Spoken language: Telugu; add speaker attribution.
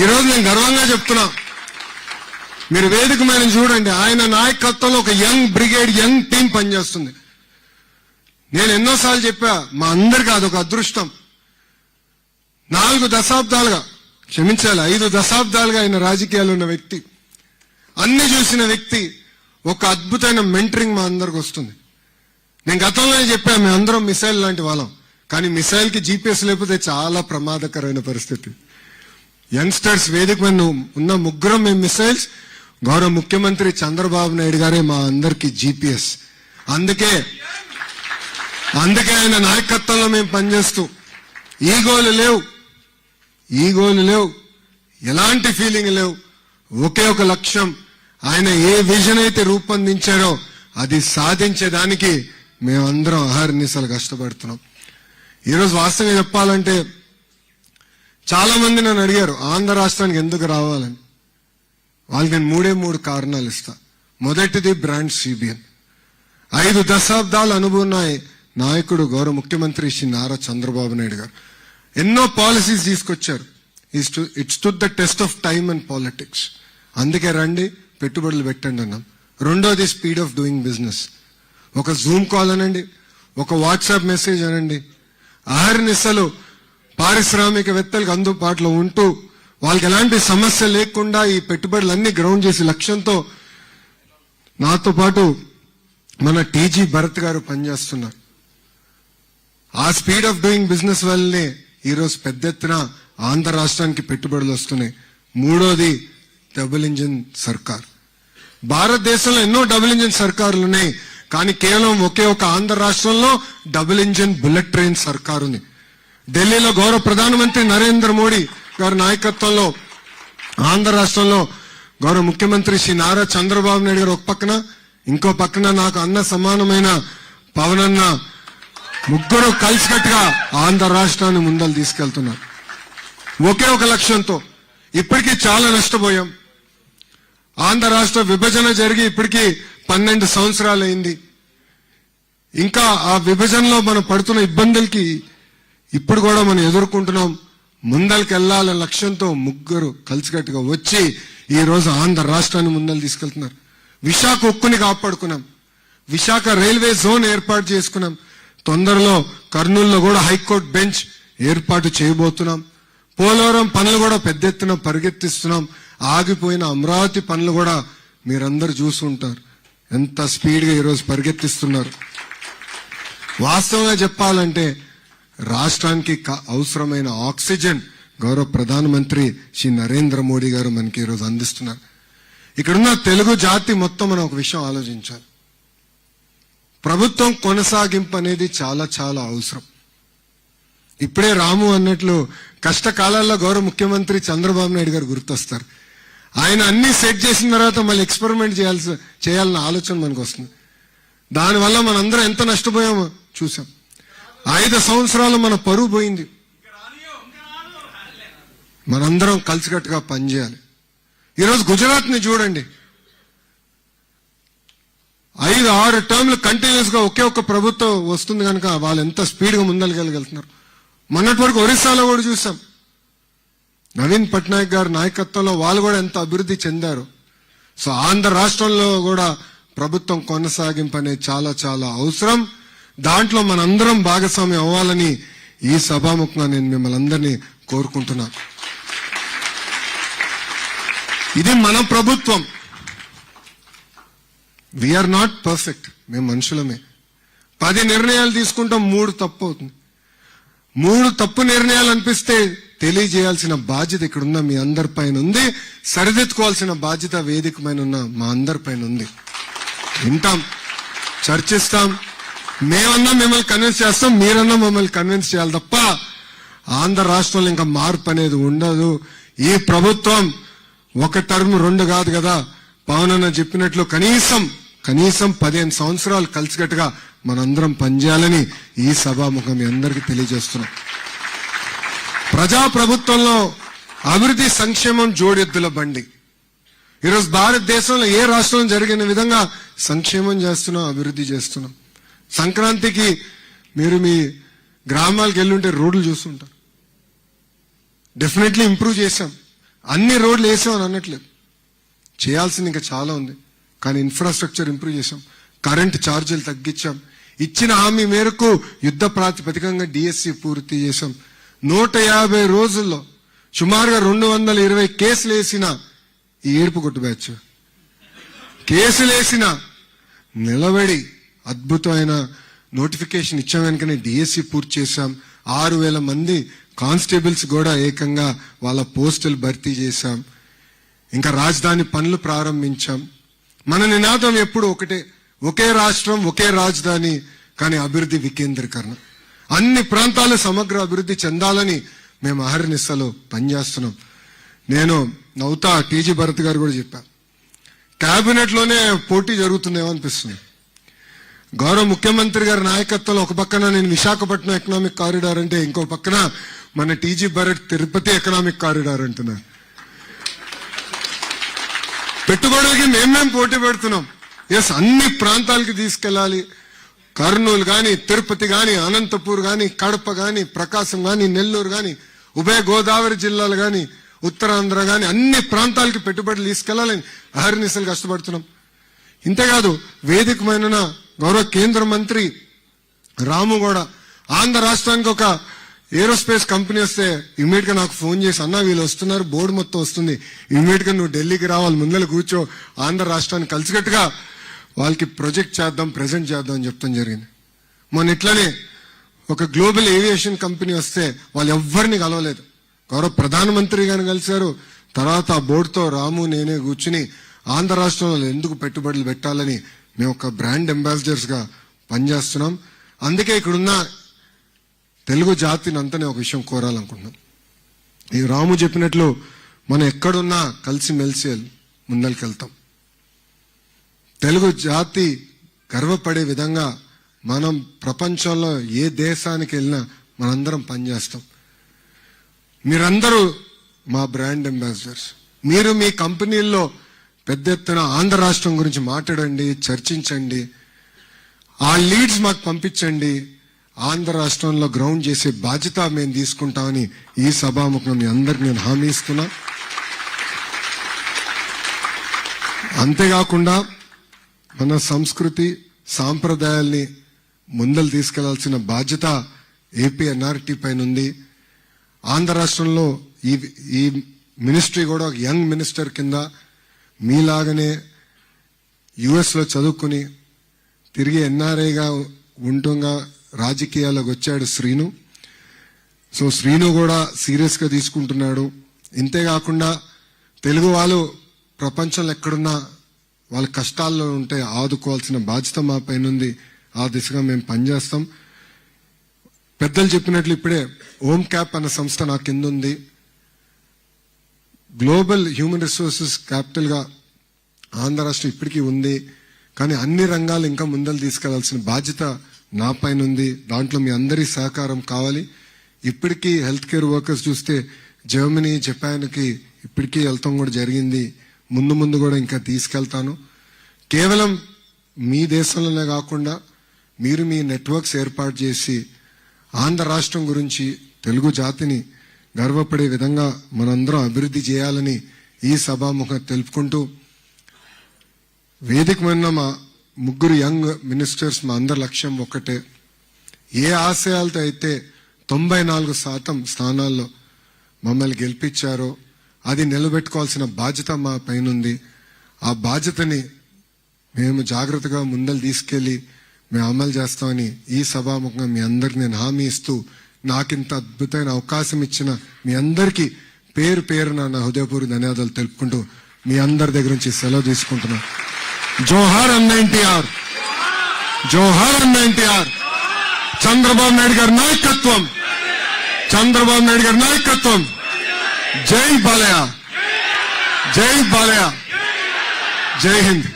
Speaker 1: ఈరోజు నేను గర్వంగా చెప్తున్నా, మీరు వేదిక మీద చూడండి, ఆయన నాయకత్వంలో ఒక యంగ్ బ్రిగేడ్, యంగ్ టీం పనిచేస్తుంది. నేను ఎన్నోసార్లు చెప్పా, మా అందరికీ అదొక అదృష్టం. 4 దశాబ్దాలుగా, క్షమించాలి 5 దశాబ్దాలుగా ఆయన రాజకీయాలు ఉన్న వ్యక్తి, అన్ని చూసిన వ్యక్తి, ఒక అద్భుతమైన మెంటరింగ్ మా అందరికి వస్తుంది. నేను గతంలోనే చెప్పా, మేము అందరం మిసైల్ లాంటి వాళ్ళం, కానీ మిసైల్ కి జీపీఎస్ లేకపోతే చాలా ప్రమాదకరమైన పరిస్థితి. యంగ్స్టర్స్ వేదిక మీద ఉన్న ముగ్గురం మేము మిసైల్స్, గౌరవ ముఖ్యమంత్రి చంద్రబాబు నాయుడు గారే మా అందరికి జీపీఎస్. అందుకే ఆయన నాయకత్వంలో మేము పనిచేస్తూ, ఈగోలు లేవు, ఎలాంటి ఫీలింగ్ లేవు, ఒకే ఒక లక్ష్యం. ఆయన ఏ విజన్ అయితే రూపొందించారో అది సాధించేదానికి మేమందరం అహర్నిశలు కష్టపడుతున్నాం. ఈరోజు వాస్తవంగా చెప్పాలంటే చాలా మంది నన్ను అడిగారు ఆంధ్ర రాష్ట్రానికి ఎందుకు రావాలని. వాళ్ళకి నేను 3 కారణాలు ఇస్తా. మొదటిది బ్రాండ్ సిబిఎన్. 5 దశాబ్దాల అనుభవం నాయకుడు గౌరవ ముఖ్యమంత్రి శ్రీ నారా చంద్రబాబు నాయుడు గారు ఎన్నో పాలసీస్ తీసుకొచ్చారు. It stood the test of time and politics. అందుకే రండి, పెట్టుబడులు పెట్టండి అన్నాం. రెండోది స్పీడ్ ఆఫ్ డూయింగ్ బిజినెస్. ఒక జూమ్ కాల్ అనండి, ఒక వాట్సాప్ మెసేజ్ అనండి, అహర్నిశలు పారిశ్రామికవేత్తలకు అందుబాటులో ఉంటూ వాళ్ళకి ఎలాంటి సమస్య లేకుండా ఈ పెట్టుబడులన్నీ గ్రౌండ్ చేసి లక్ష్యంతో నాతో పాటు మన టీజీ భరత్ గారు పనిచేస్తున్నారు. ఆ స్పీడ్ ఆఫ్ డూయింగ్ బిజినెస్ వల్లనే ఈరోజు పెద్ద ఎత్తున ఆంధ్ర రాష్ట్రానికి పెట్టుబడులు వస్తున్నాయి. మూడోది డబుల్ ఇంజిన్ సర్కార్. భారతదేశంలో ఎన్నో డబుల్ ఇంజిన్ సర్కారులు ఉన్నాయి, కానీ కేవలం ఒకే ఒక ఆంధ్ర రాష్ట్రంలో డబుల్ ఇంజిన్ బుల్లెట్ ట్రైన్ సర్కార్ ఉంది. ఢిల్లీలో గౌరవ ప్రధానమంత్రి నరేంద్ర మోడీ గారి నాయకత్వంలో ఆంధ్ర రాష్ట్రంలో గౌరవ ముఖ్యమంత్రి శ్రీ నారా చంద్రబాబు నాయుడు గారు ఒక పక్కన, ఇంకో పక్కన నాకు అన్న సమానమైన పవన్ అన్న, ముగ్గురు కలిసికట్టుగా ఆంధ్ర రాష్ట్రాన్ని ముందలు తీసుకెళ్తున్నారు ఒకే ఒక లక్ష్యంతో. ఇప్పటికీ చాలా నష్టపోయాం. ఆంధ్ర రాష్ట్ర విభజన జరిగి ఇప్పటికీ 12 సంవత్సరాలు అయింది. ఇంకా ఆ విభజనలో మనం పడుతున్న ఇబ్బందులకి ఇప్పుడు కూడా మనం ఎదుర్కొంటున్నాం. ముందరికి వెళ్లాలనే లక్ష్యంతో ముగ్గురు కలిసికట్టుగా వచ్చి ఈ రోజు ఆంధ్ర రాష్ట్రాన్ని ముందలు తీసుకెళ్తున్నారు. విశాఖ ఉక్కుని కాపాడుకున్నాం, విశాఖ రైల్వే జోన్ ఏర్పాటు చేసుకున్నాం. తొందరలో కర్నూలులో కూడా హైకోర్టు బెంచ్ ఏర్పాటు చేయబోతున్నాం. పోలవరం పనులు కూడా పెద్ద ఎత్తున పరిగెత్తిస్తున్నాం. ఆగిపోయిన అమరావతి పనులు కూడా మీరందరూ చూసుంటారు, ఎంత స్పీడ్ గా ఈరోజు పరిగెత్తిస్తున్నారు. వాస్తవంగా చెప్పాలంటే రాష్ట్రానికి అవసరమైన ఆక్సిజన్ గౌరవ ప్రధానమంత్రి శ్రీ నరేంద్ర మోడీ గారు మనకి ఈరోజు అందిస్తున్నారు. ఇక్కడున్న తెలుగు జాతి మొత్తం మనం ఒక విషయం ఆలోచించాలి. ప్రభుత్వం కొనసాగింపు అనేది చాలా చాలా అవసరం. ఇప్పుడే రాము అన్నట్లు కష్టకాలాల్లో గౌరవ ముఖ్యమంత్రి చంద్రబాబు నాయుడు గారు గుర్తొస్తారు. ఆయన అన్ని సెట్ చేసిన తర్వాత మళ్ళీ ఎక్స్పెరిమెంట్ చేయాలన్న ఆలోచన మనకు వస్తుంది. దానివల్ల మనందరం ఎంత నష్టపోయామో చూసాం. 5 సంవత్సరాలు మన పరువు పోయింది. మనందరం కలిసికట్టుగా పనిచేయాలి. ఈరోజు గుజరాత్ ని చూడండి, 5-6 టర్మ్లు కంటిన్యూస్ గా ఒకే ఒక్క ప్రభుత్వం వస్తుంది కనుక వాళ్ళు ఎంత స్పీడ్ గా ముందరకెళ్ళగలుగుతున్నారు. మొన్నటి వరకు ఒరిస్సాలో కూడా చూసాం, నవీన్ పట్నాయక్ గారి నాయకత్వంలో వాళ్ళు కూడా ఎంత అభివృద్ధి చెందారు. సో ఆంధ్ర రాష్ట్రంలో కూడా ప్రభుత్వం కొనసాగింపు అనేది చాలా చాలా అవసరం. దాంట్లో మనందరం భాగస్వామ్యం అవ్వాలని ఈ సభాముఖంగా నేను మిమ్మల్ని అందరినీ కోరుకుంటున్నా. ఇది మన ప్రభుత్వం. వీఆర్ నాట్ పర్ఫెక్ట్, మేము మనుషులమే. 10 నిర్ణయాలు తీసుకుంటాం, 3 తప్పు అవుతుంది. 3 తప్పు నిర్ణయాలు అనిపిస్తే తెలియజేయాల్సిన బాధ్యత ఇక్కడున్న మీ అందరి పైన ఉంది. సరిదిద్దుకోవాల్సిన బాధ్యత వేదిక పైన ఉన్న మా అందరి పైన ఉంది. వింటాం, చర్చిస్తాం. మేమన్నా మిమ్మల్ని కన్విన్స్ చేస్తాం, మీరన్నా మమ్మల్ని కన్విన్స్ చేయాలి తప్ప ఆంధ్ర రాష్ట్రంలో ఇంకా మార్పు అనేది ఉండదు. ఈ ప్రభుత్వం 1 టర్మ్ 2 కాదు కదా, పవన్ అన్న చెప్పినట్లు కనీసం 15 సంవత్సరాలు కలిసికట్టుగా మనందరం పనిచేయాలని ఈ సభాముఖం మీ అందరికీ తెలియజేస్తున్నాం. ప్రజాప్రభుత్వంలో అభివృద్ధి సంక్షేమం జోడెద్దుల బండి. ఈరోజు భారతదేశంలో ఏ రాష్ట్రం జరిగిన విధంగా సంక్షేమం చేస్తున్నాం, అభివృద్ధి చేస్తున్నాం. సంక్రాంతికి మీరు మీ గ్రామాలకు వెళ్ళుంటే రోడ్లు చూస్తుంటారు. డెఫినెట్లీ ఇంప్రూవ్ చేశాం. అన్ని రోడ్లు వేసామని అనట్లేదు, చేయాల్సింది ఇంకా చాలా ఉంది. కానీ ఇన్ఫ్రాస్ట్రక్చర్ ఇంప్రూవ్ చేశాం, కరెంట్ ఛార్జీలు తగ్గించాం, ఇచ్చిన హామీ మేరకు యుద్ధ ప్రాతిపదికంగా డిఎస్సి పూర్తి చేశాం. 150 రోజుల్లో సుమారుగా 220 కేసులు వేసిన ఈ ఏడుపు కొట్టు బ్యాచ్ కేసులు వేసిన నిలబడి అద్భుతమైన నోటిఫికేషన్ ఇచ్చాం. వెనుకనే డిఎస్సి పూర్తి చేశాం. 6,000 మంది కానిస్టేబుల్స్ కూడా ఏకంగా వాళ్ళ పోస్టులు భర్తీ చేశాం. ఇంకా రాజధాని పనులు ప్రారంభించాం. మన నినాదం ఎప్పుడు ఒకటే, ఒకే రాష్ట్రం ఒకే రాజధాని, కానీ అభివృద్ధి వికేంద్రీకరణ. అన్ని ప్రాంతాలు సమగ్ర అభివృద్ధి చెందాలని మేము అహర్నిశలో పనిచేస్తున్నాం. నేను నవ్వుతా టీజీ భరత్ గారు కూడా చెప్పారు, కేబినెట్ లోనే పోటీ జరుగుతుందేమో అనిపిస్తుంది. గౌరవ ముఖ్యమంత్రి గారి నాయకత్వంలో ఒక పక్కన నేను విశాఖపట్నం ఎకనామిక్ కారిడార్ అంటే, ఇంకో పక్కన మన TG Bharat Tirupati economic corridor అంటున్నా. పెట్టుబడులకి మేమేం పోటీ పెడుతున్నాం. ఎస్, అన్ని ప్రాంతాలకి తీసుకెళ్లాలి. కర్నూలు గాని, తిరుపతి గాని, అనంతపూర్ గాని, కడప గాని, ప్రకాశం గాని, నెల్లూరు గాని, ఉభయ గోదావరి జిల్లాలు గాని, ఉత్తరాంధ్ర గాని, అన్ని ప్రాంతాలకి పెట్టుబడులు తీసుకెళ్లాలని అహర్నిశలు కష్టపడుతున్నాం. ఇంతేకాదు, వేదికమైన గౌరవ కేంద్ర మంత్రి రాము కూడా ఆంధ్ర రాష్ట్రానికి ఒక ఏరోస్పేస్ కంపెనీ వస్తే ఇమ్మీడియట్ గా నాకు ఫోన్ చేసి, అన్నా వీళ్ళు వస్తున్నారు, బోర్డు మొత్తం వస్తుంది, ఇమ్మీడియట్ గా నువ్వు ఢిల్లీకి రావాలి, ముందర కూర్చో, ఆంధ్ర రాష్ట్రాన్ని కలిసికట్టుగా వాళ్ళకి ప్రొజెక్ట్ చేద్దాం, ప్రెజెంట్ చేద్దాం అని చెప్తాం జరిగింది. మొన్న ఇట్లనే ఒక గ్లోబల్ ఏవియేషన్ కంపెనీ వస్తే వాళ్ళు ఎవ్వరిని కలవలేదు, గౌరవ ప్రధానమంత్రి గారిని కలిశారు. తర్వాత ఆ బోర్డుతో రాము నేనే కూర్చుని ఆంధ్ర రాష్ట్రంలో ఎందుకు పెట్టుబడులు పెట్టాలని మేము ఒక బ్రాండ్ అంబాసిడర్స్ గా పనిచేస్తున్నాం. అందుకే ఇక్కడున్న తెలుగు జాతిని అంతా ఒక విషయం కోరాలనుకుంటున్నాం. ఈ రాము చెప్పినట్లు మనం ఎక్కడున్నా కలిసిమెలిసి ముందరికెళ్తాం. తెలుగు జాతి గర్వపడే విధంగా మనం ప్రపంచంలో ఏ దేశానికి వెళ్ళినా మనందరం పనిచేస్తాం. మీరందరూ మా బ్రాండ్ అంబాసిడర్స్. మీరు మీ కంపెనీల్లో పెద్ద ఎత్తున ఆంధ్ర రాష్ట్రం గురించి మాట్లాడండి, చర్చించండి, ఆ లీడ్స్ మాకు పంపించండి. ఆంధ్ర రాష్ట్రంలో గ్రౌండ్ చేసే బాధ్యత మేము తీసుకుంటామని ఈ సభాముఖం మీ అందరికి నేను హామీ ఇస్తున్నా. అంతేకాకుండా మన సంస్కృతి సాంప్రదాయాల్ని ముందలు తీసుకెళ్లాల్సిన బాధ్యత ఏపీ ఎన్ఆర్టీ పైన ఉంది. ఆంధ్ర రాష్ట్రంలో ఈ మినిస్ట్రీ కూడా ఒక యంగ్ మినిస్టర్ కింద మీలాగనే యుఎస్ లో చదువుకుని తిరిగి ఎన్ఆర్ఐగా ఉంటుంగా రాజకీయాల్లోకి వచ్చాడు శ్రీను. సో శ్రీను కూడా సీరియస్ గా తీసుకుంటున్నాడు. ఇంతేకాకుండా తెలుగు వాళ్ళు ప్రపంచంలో ఎక్కడున్నా వాళ్ళ కష్టాల్లో ఉంటే ఆదుకోవాల్సిన బాధ్యత మా పైన ఉంది. ఆ దిశగా మేము పనిచేస్తాం. పెద్దలు చెప్పినట్లు ఇప్పుడే ఓమ్ క్యాప్ అన్న సంస్థ నా కింద ఉంది. గ్లోబల్ హ్యూమన్ రిసోర్సెస్ క్యాపిటల్ గా ఆంధ్ర రాష్ట్రం ఇప్పటికీ ఉంది. కానీ అన్ని రంగాలు ఇంకా ముందలు తీసుకెళ్లాల్సిన బాధ్యత నా పైన ఉంది. దాంట్లో మీ అందరి సహకారం కావాలి. ఇప్పటికీ హెల్త్ కేర్ వర్కర్స్ చూస్తే జర్మనీ, జపాన్కి ఇప్పటికీ వెళ్తాం కూడా జరిగింది. ముందు ముందు కూడా ఇంకా తీసుకెళ్తాను. కేవలం మీ దేశంలోనే కాకుండా మీరు మీ నెట్వర్క్స్ ఏర్పాటు చేసి ఆంధ్ర రాష్ట్రం గురించి, తెలుగు జాతిని గర్వపడే విధంగా మనందరం అభివృద్ధి చేయాలని ఈ సభాముఖం తెలుపుకుంటూ, వేదికమైన మా ముగ్గురు యంగ్ మినిస్టర్స్ మా అందరి లక్ష్యం ఒక్కటే. ఏ ఆశయాలతో అయితే 94% స్థానాల్లో మమ్మల్ని గెలిపించారో అది నిలబెట్టుకోవాల్సిన బాధ్యత మా పైనుంది. ఆ బాధ్యతని మేము జాగ్రత్తగా ముందలు తీసుకెళ్లి మేము అమలు చేస్తామని ఈ సభాముఖంగా మీ అందరికి నేను హామీ ఇస్తూ, నాకింత అద్భుతమైన అవకాశం ఇచ్చిన మీ అందరికీ పేరు పేరున నా హృదయపూర్వక ధన్యవాదాలు తెలుపుకుంటూ మీ అందరి దగ్గర నుంచి సెలవు తీసుకుంటున్నా. జోహార్ అన్న ఎన్టీఆర్, జోహార్ అన్న ఎన్టీఆర్. చంద్రబాబు నాయుడు గారి నాయకత్వం, చంద్రబాబు నాయుడు గారి నాయకత్వం. జై బాలయ్య, జై బాలయ్య, జై హింద్.